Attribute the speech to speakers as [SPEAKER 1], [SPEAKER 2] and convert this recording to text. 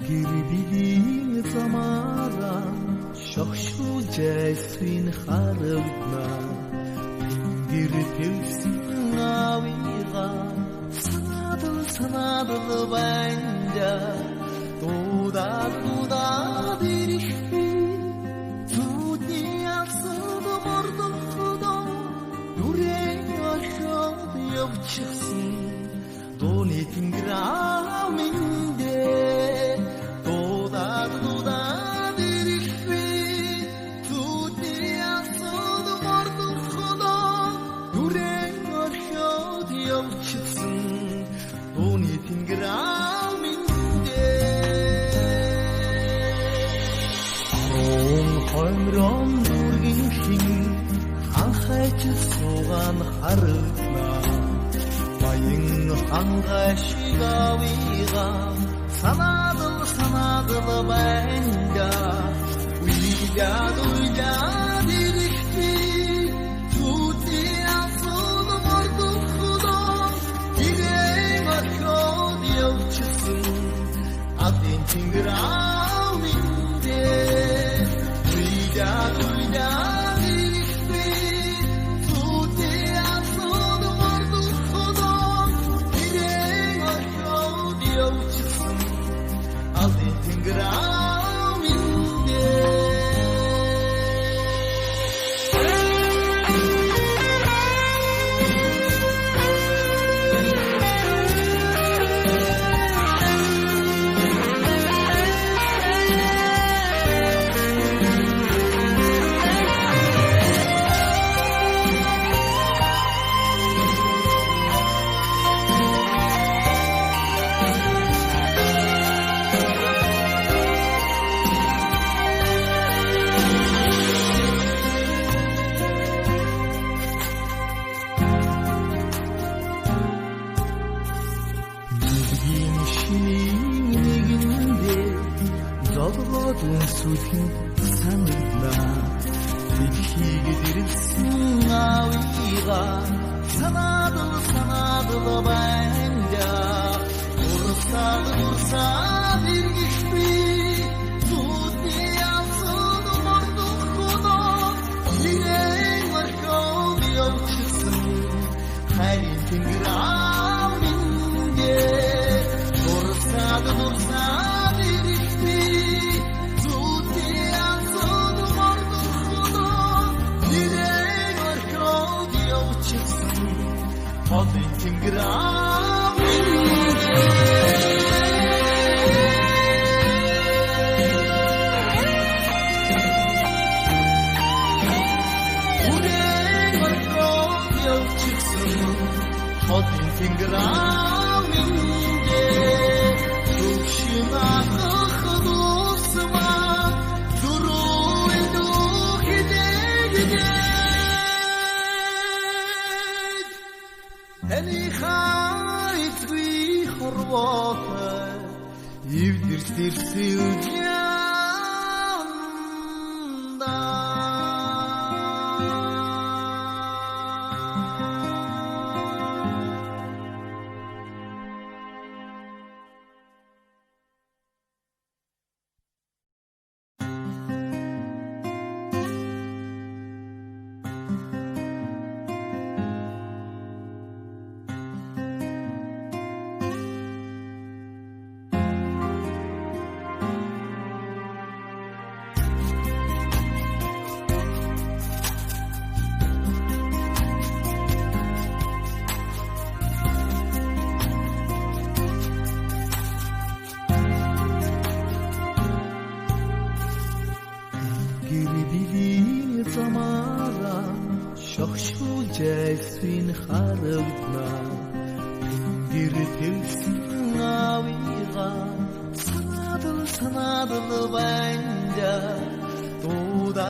[SPEAKER 1] Гэрбилийн замаараа шогшуулж айсвин харагдана гэр төвсөн авига санадал байна дуудаад ирэх зүудний асууд мордон хөдөө нүрээ орхиод явчихсан дууны тэнгэр аминдээ дуудаад ирэх зүудний асууд мордон хөдөө нүрээ орхиод явчихсан дууны тэнгэр хоймрон дүргийн хин анхайч суугаан харагдана баян хангашиг авига санадал байна уйлаад ирэхти зүти асууд мордон хөдөө ирээ орхиод явчихсан адын тэнгэр сүлхэн санагдана дэлхийг дэрсэн авига санадал байна урсаад иргэх би зүудний асууд мордон хөдөө ирээ орхиод явчихсан хайрын тэнгэр аминдээ урсаад иргэх би Одын тэнгэр Одын тэнгэр шогшуулж айсвин харагдана гэр төвсөн авига санадал байна